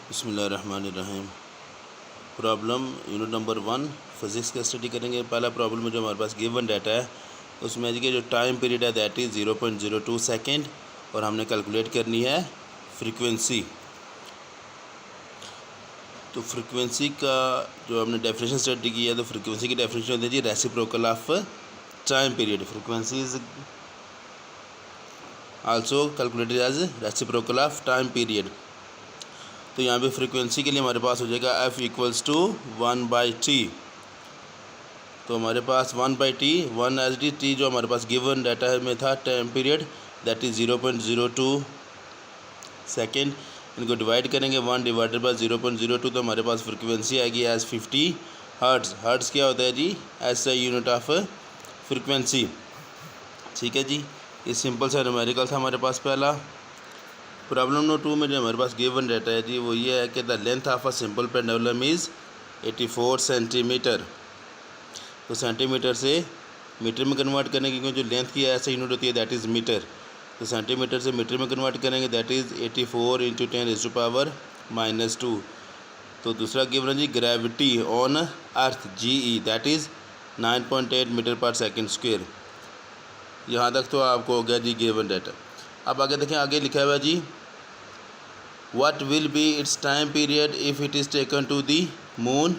बिस्मिल्लाहिर्रहमानिर्रहीम। Problem unit number 1 physics का study करेंगे। पहला प्रॉब्लम में जो हमारे पास गिवन डाटा है उसमें देखिए जो टाइम पीरियड है दैट इज़ 0.02 सेकेंड और हमने कैलकुलेट करनी है फ्रीक्वेंसी। तो फ्रीक्वेंसी का जो हमने डेफिनेशन स्टडी की है तो फ्रीक्वेंसी की डेफिनेशन होती है जी reciprocal of time period. Frequency is also calculated as reciprocal of time period. तो यहाँ पे फ्रीक्वेंसी के लिए हमारे पास हो जाएगा F इक्वल्स टू 1/t। तो हमारे पास 1/t 1/t जो हमारे पास गिवन डाटा में था time period that is 0.02 second. इनको डिवाइड करेंगे 1 डिवाइडेड बाय 0.02 तो हमारे पास फ्रीक्वेंसी आएगी एज 50 हर्ट्ज़। हर्ट्ज़ क्या होता है जी? S I unit of frequency. ठीक है जी, ये सिंपल सा न्यूमेरिकल था हमारे पास पहला। प्रॉब्लम नंबर 2 में जो हमारे पास गिवन डाटा है जी वो ये है कि the length of a simple pendulum is 84 centimetre. तो सेंटीमीटर से मीटर में कन्वर्ट करने की जो लेंथ की ऐसे यूनिट होती है दैट इज़ मीटर। तो सेंटीमीटर से मीटर में कन्वर्ट करेंगे दैट इज़ 84 × 10⁻⁻²। तो दूसरा गिवन है जी gravity on earth GE that is 9.8 metre per second square. यहाँ तक तो आपको हो गया जी गिवन डाटा। अब आगे देखें, आगे लिखा हुआ है जी what will be its time period if it is taken to the moon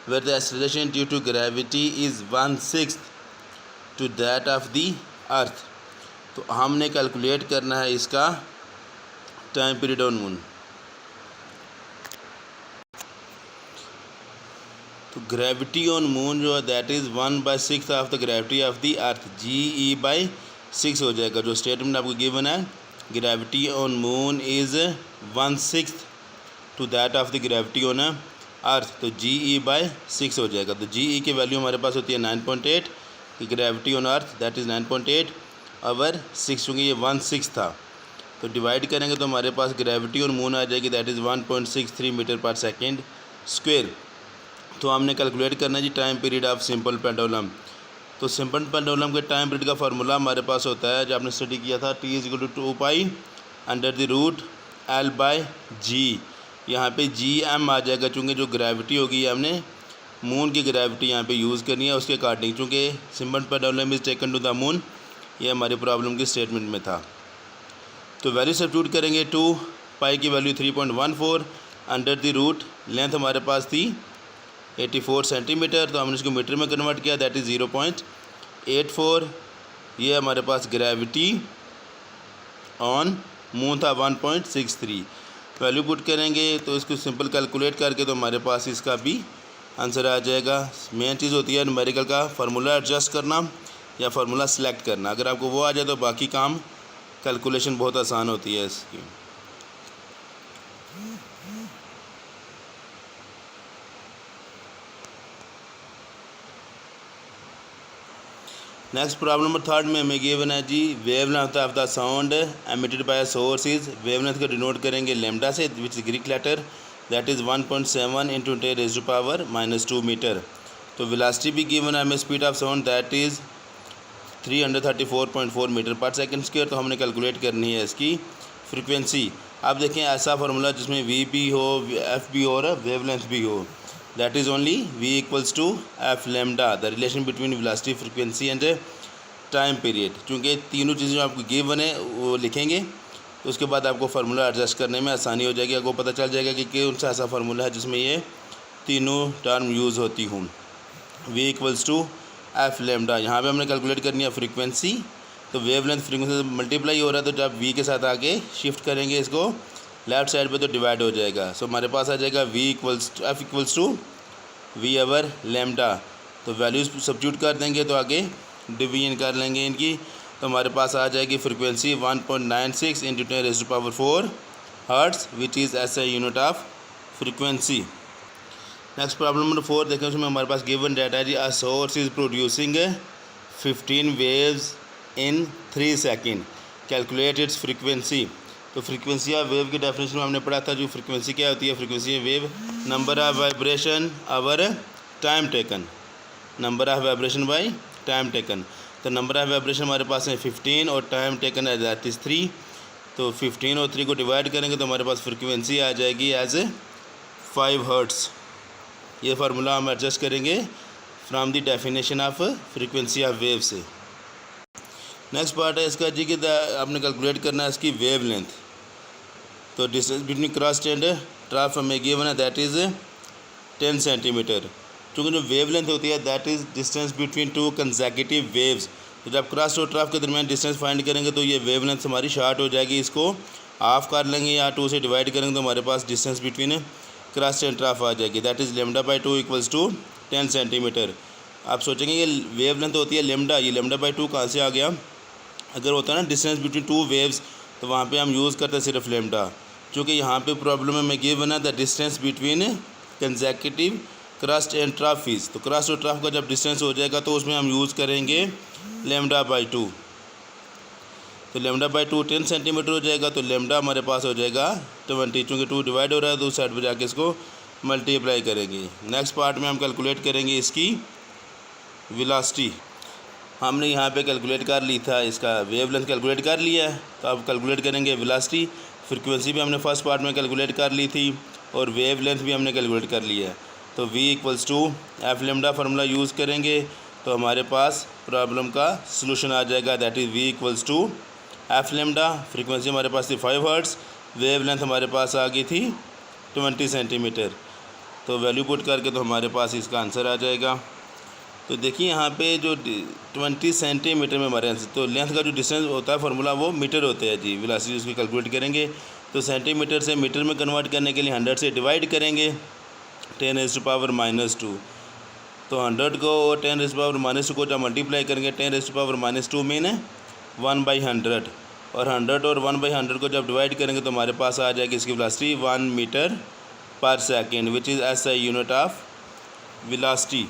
where the acceleration due to gravity is 1/6 to that of the earth. तो हमने कैलकुलेट करना है इसका टाइम पीरियड ऑन मून। तो ग्रेविटी ऑन मून जो है that is 1/6 of the gravity of the earth GE/6 हो जाएगा। जो स्टेटमेंट आपको गिवन है gravity on moon is 1/6 to that of the gravity on अर्थ तो GE/6 हो जाएगा। तो GE की वैल्यू हमारे पास होती है 9.8 कि gravity on earth that is 9.8 और 6 चूँकि ये 1/6 था तो डिवाइड करेंगे तो हमारे पास ग्रेविटी ऑन मून आ जाएगी that is 1.63 metre per second square. तो हमने कैलकुलेट करना है जी time period of simple pendulum. तो सिंपल पेंडुलम के टाइम पीरियड का फार्मूला हमारे पास होता है जो आपने स्टडी किया था T = 2π/L/G। यहाँ पे GM आ जाएगा चूँकि जो ग्रेविटी होगी हमने मून की ग्रेविटी यहाँ पे यूज़ करनी है उसके अकॉर्डिंग, चूँकि simple pendulum is taken to the moon ये हमारी प्रॉब्लम की स्टेटमेंट में था। तो वैल्यू सब्स्टिट्यूट करेंगे 2π की वैल्यू 3.14 √, लेंथ हमारे पास थी 84 सेंटीमीटर तो हमने इसको मीटर में कन्वर्ट किया दैट इज़ 0.84। ये हमारे पास ग्रेविटी ऑन मून था 1.63। वैल्यू पुट करेंगे तो इसको सिंपल कैलकुलेट करके तो हमारे पास इसका भी आंसर आ जाएगा। मेन चीज़ होती है न्यूमेरिकल का फार्मूला एडजस्ट करना या फार्मूला सेलेक्ट करना। अगर आपको वो आ जाए तो बाकी काम कैलकुलेशन बहुत आसान होती है इसकी। नेक्स्ट प्रॉब्लम नंबर 3 में हमें गिवन है जी wavelength of the sound emitted by source is. Wavelength को डिनोट करेंगे लैम्डा से which is Greek letter that is 1.7 × 10⁻² metre. तो वेलोसिटी भी गिवन है हमें speed of sound that is 334.4 metre per second square. तो हमने कैलकुलेट करनी है इसकी फ्रीक्वेंसी। अब देखें ऐसा फार्मूला जिसमें V भी हो F भी हो और वेवलेंथ भी हो that is only V = F lambda the relation between velocity frequency and time period. चूँकि तीनों चीज़ें जो आपको गिवन है वो लिखेंगे तो उसके बाद आपको फार्मूला एडजस्ट करने में आसानी हो जाएगी। आपको पता चल जाएगा कि कौन सा ऐसा फार्मूला है जिसमें ये तीनों टर्म यूज़ होती हूँ। V = F लैम्डा यहाँ पे हमने कैलकुलेट करनी है फ्रीक्वेंसी। तो वेवलेंथ फ्रीक्वेंसी से मल्टीप्लाई हो रहा है तो जब V के साथ आगे शिफ्ट करेंगे इसको लेफ़्ट साइड पे तो डिवाइड हो जाएगा। सो हमारे पास आ जाएगा F = V लैम्डा। तो वैल्यूज़ सब्स्टिट्यूट कर देंगे तो आगे डिवीजन कर लेंगे इनकी तो हमारे पास आ जाएगी frequency 1.96 × 10⁻⁴ hertz which is SI unit of frequency. Next problem number 4 देखें, उसमें हमारे पास गिवन डाटा है जी a source is producing 15 waves in 3 second calculate its frequency. तो फ्रीक्वेंसी ऑफ वेव की डेफिनेशन में हमने पढ़ा था जो फ्रीक्वेंसी क्या होती है। Frequency wave number of vibration over time taken, number of vibration by time taken. तो नंबर ऑफ वाइब्रेशन हमारे पास है 15 और टाइम टेकन है 3। तो 15 और 3 को डिवाइड करेंगे तो हमारे पास फ्रीक्वेंसी आ जाएगी एज 5 हर्ट्स। ये फार्मूला हम एडजस्ट करेंगे from the definition of frequency of wave से। नेक्स्ट पार्ट है इसका जी कि आपने कैलकुलेट करना है इसकी वेव लेंथ। तो distance between crest and trough हमें गिवन है दैट इज़ 10 सेंटीमीटर। चूँकि जो वेव लेंथ होती है that is distance between two consecutive waves. तो जब क्रस्ट और ट्राफ के दरमियान डिस्टेंस फाइंड करेंगे तो ये वेव लेंथ हमारी शॉर्ट हो जाएगी, इसको हाफ कर लेंगे या 2 से डिवाइड करेंगे तो हमारे पास distance between crest and trough आ जाएगी that is λ/2 equals to 10 centimetre. आप सोचेंगे ये वेव लेंथ होती है लेमडा, ये λ/2 कहाँ से आ गया? अगर होता है ना डिस्टेंस बिटवीन टू वेव्स तो वहाँ पे हम यूज़ करते हैं सिर्फ लेमडा। चूँकि यहाँ पे प्रॉब्लम में गिवन है the distance between consecutive crust and trophies. तो क्रस्ट और ट्राफ का जब डिस्टेंस हो जाएगा तो उसमें हम यूज़ करेंगे λ/2। तो λ/2 10 सेंटीमीटर हो जाएगा तो लेमडा हमारे पास हो जाएगा 20। चूँकि 2 डिवाइड हो रहा है तो उस साइड पर जाके इसको मल्टीप्लाई करेंगे। नेक्स्ट पार्ट में हम कैलकुलेट करेंगे इसकी वेलोसिटी। हमने यहाँ पे कैलकुलेट कर ली था, इसका वेव लेंथ कैलकुलेट कर लिया है। तो अब कैलकुलेट करेंगे वेलोसिटी। फ्रीक्वेंसी भी हमने फर्स्ट पार्ट में कैलकुलेट कर ली थी और वेव लेंथ भी हमने कैलकुलेट कर लिया है। तो v equals to F lambda formula use करेंगे तो हमारे पास प्रॉब्लम का सलूशन आ जाएगा that is v equals to F lambda. Frequency हमारे पास थी 5 हर्ट्स, वेव लेंथ हमारे पास आ गई थी 20 सेंटीमीटर। तो वैल्यू पुट करके तो हमारे पास इसका आंसर आ जाएगा। तो देखिए यहाँ पे जो 20 सेंटीमीटर में हमारे आंसर, तो लेंथ का जो डिस्टेंस होता है फार्मूला वो मीटर होता है जी। वेलोसिटी उसकी कैलकुलेट करेंगे तो सेंटीमीटर से मीटर में कन्वर्ट करने के लिए 100 से डिवाइड करेंगे 10⁻²। तो 100 को और 10⁻² को जब मल्टीप्लाई करेंगे 10⁻² मीन 1/100 और 100 और 1/100 को जब डिवाइड करेंगे तो हमारे पास आ जाएगी इसकी velocity 1 metre per second which is SI unit of velocity.